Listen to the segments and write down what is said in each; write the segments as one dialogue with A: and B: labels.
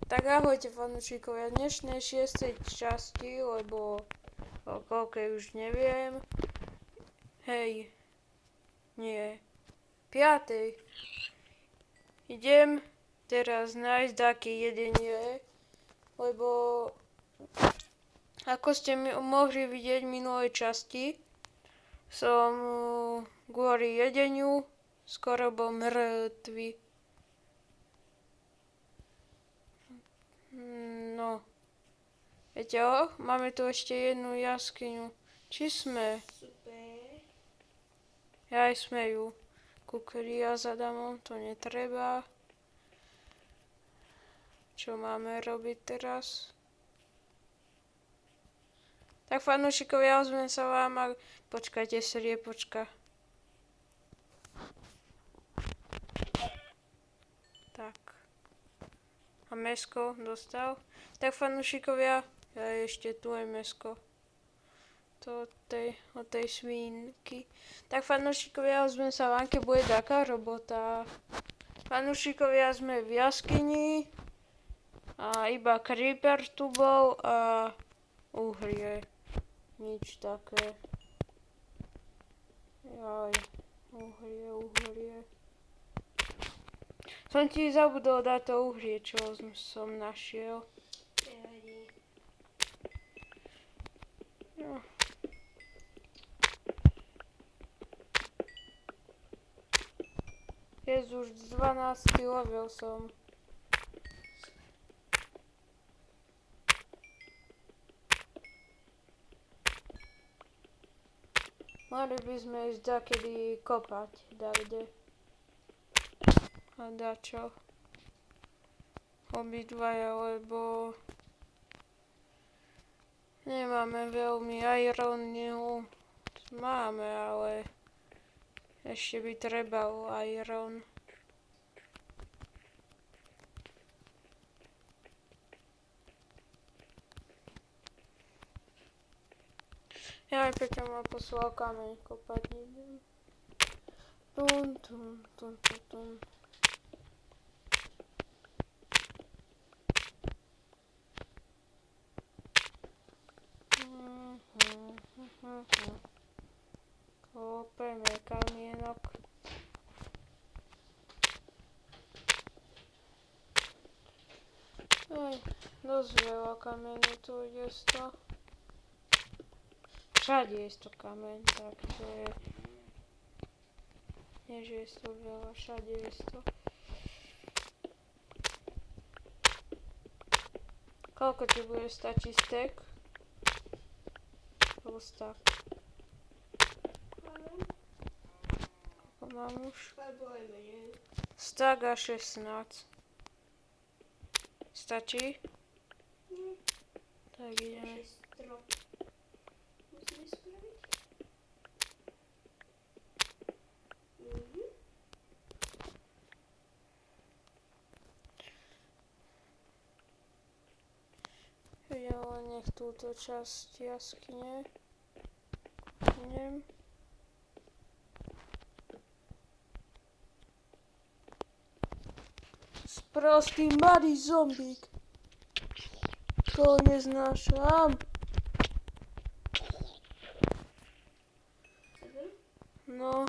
A: Tak ahojte fanúšikovia dnešnej 6. časti, lebo o koľkej už neviem. Hej, nie, 5. Idem teraz nájsť taký jedenie, lebo ako ste mohli vidieť v minulej časti, som kvôli jedeniu skoro bol mŕtvy. No, viete máme tu ešte jednu jaskyňu. Či sme?
B: Super.
A: Ja aj sme ju kúkli a za Adamom, to netreba. Čo máme robiť teraz? Tak fanúšikovia, ozvem sa vám a počkajte, sriepočka. Tak. A mäsko dostal. Tak fanúšikovia, ja ešte tu aj mäsko. To od tej svínky. Tak fanúšikovia, ozvem sa vám, keď bude taká robota. Fanúšikovia, sme v jaskyni. A iba creeper tu bol a uhlie. Nič také. Jaj, uhlie. Som ti zabudol dať to uhlie, čo som našiel.
B: Nevadí.
A: No. Už 12. level som. Mali by sme ísť dakedy kopať, Davide. A dačo. Obidvaja, lebo nemáme veľmi ironu. Máme, ale ešte by trebal iron. Ja aj Peťa ma poslal kameň kopať, idem. Tun. Kopeme kamienok. Aj, dosť veľa kameňu tu ide z toho. Všade je to kameň, takže nie, že je to veľa, všade je to. Koľko ti bude stačiť stek? Alebo stack? Koľko mám už?
B: Alebo aj menej.
A: Stack a 16. Stačí? Tak ideme.
B: 6 strop. Musíme spraviť.
A: Ja len nech túto časť jaskyne. Idem. Sprostý malý zombík. To neznášam. No.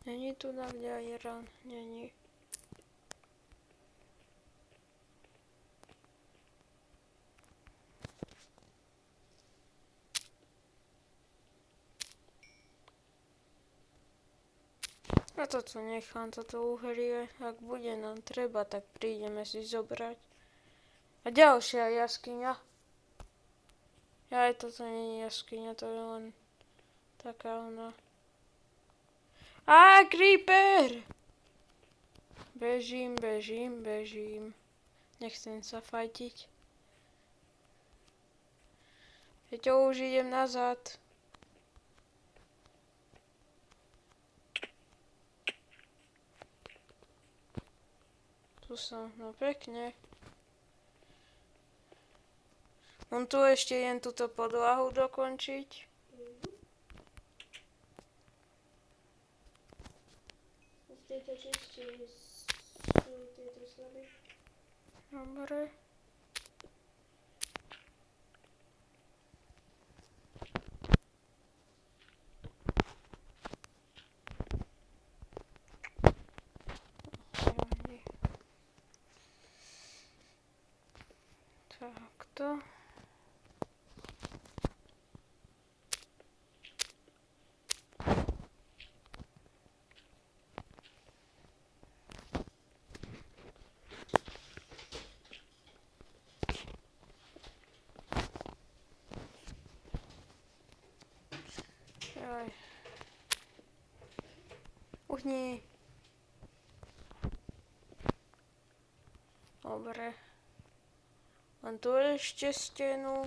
A: Není tu na mňa iron, není. A toto nechám, toto uhlie, ak bude nám treba, tak prídeme si zobrať. A ďalšia jaskyňa. Aj toto nie je jaskyňa, to je len taká ona. Á, creeper! Bežím. Nechcem sa fajtiť. Peťo, už idem nazad. Tu som, no pekne. Mám tu ešte jen túto podlahu dokončiť.
B: tejto časti sú tieto slady.
A: Dobre. Takto. Jaj. Uhni. Dobre. Mám tu ešte stenu.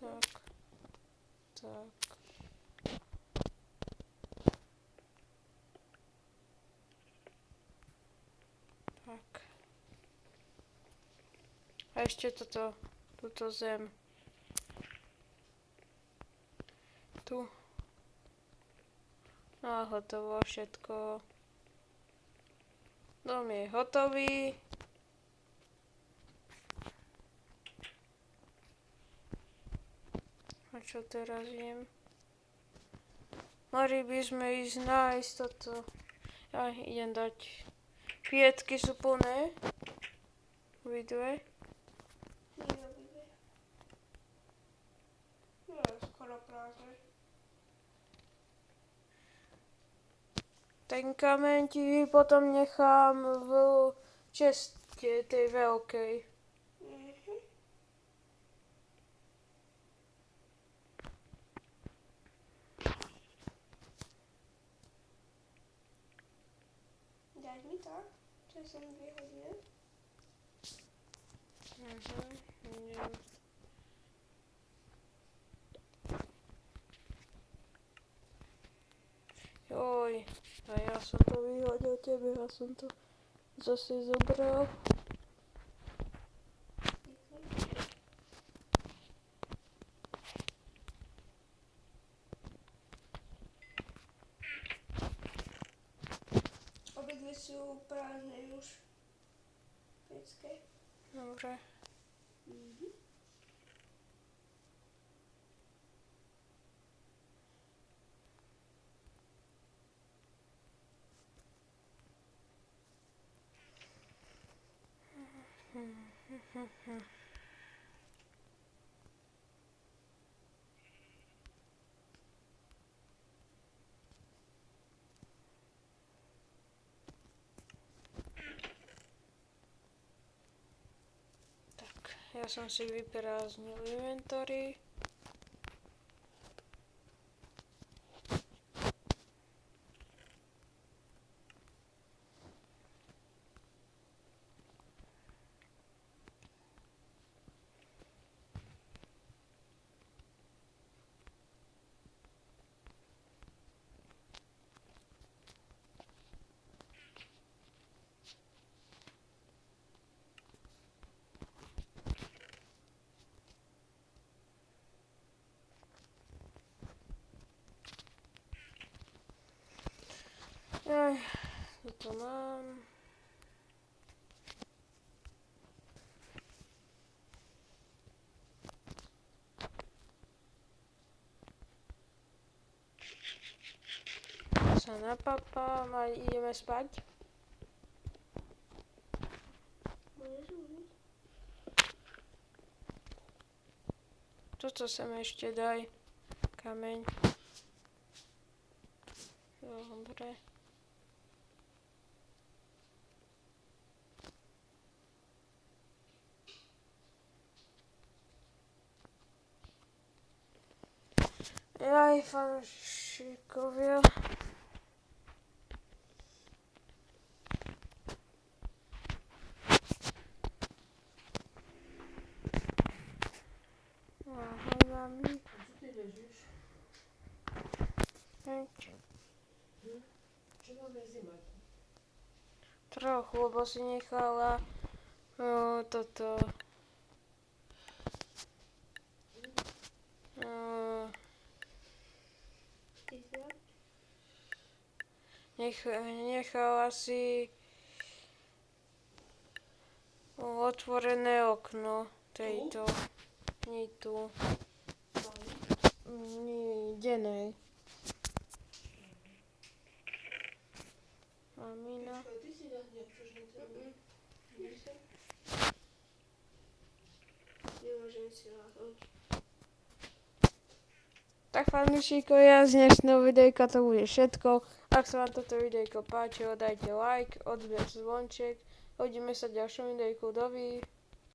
A: Tak. Tak. Tak. A ešte túto zem. Tu. No a hotovo všetko. Dom je hotový. A čo teraz idem? Mali by sme ísť nájsť toto. Ja idem dať. Pietky sú plné. Obidve.
B: Nie obidve. No, skoro prázdne.
A: Ten kameň ti potom nechám v česte tej veľkej.
B: Mhm. Daj mi to, čo som vyhodil.
A: Idem. Joj, a ja som to vyhodil tebe, ja som to zase zobral.
B: Obidve sú prázdne už. Pecké.
A: Dobre.
B: Mhm.
A: Tak, ja som si vyprázdnil inventory. Aj, toto mám. Sa napapám a ideme spať.
B: Môžeš užiť?
A: Toto sem ešte daj. Kameň. Dobre. Jaj, fanúšikovia. Ahoj, mami.
C: A čo ty ležíš? Čo máme zimať?
A: Trochu, lebo si nechala toto.
B: Ty zla?
A: nechal asi otvorené okno tejto. Nie tu. Nie, denej. Mamina.
C: Ty si nechceš na ten...
B: Nemôžem si láhnuť.
A: Tak fanúšikovia, z dnešného videjka to bude všetko. Ak sa vám toto videjko páčilo, dajte like, odber zvonček. Uvidíme sa v ďalšom videjku. Dovi.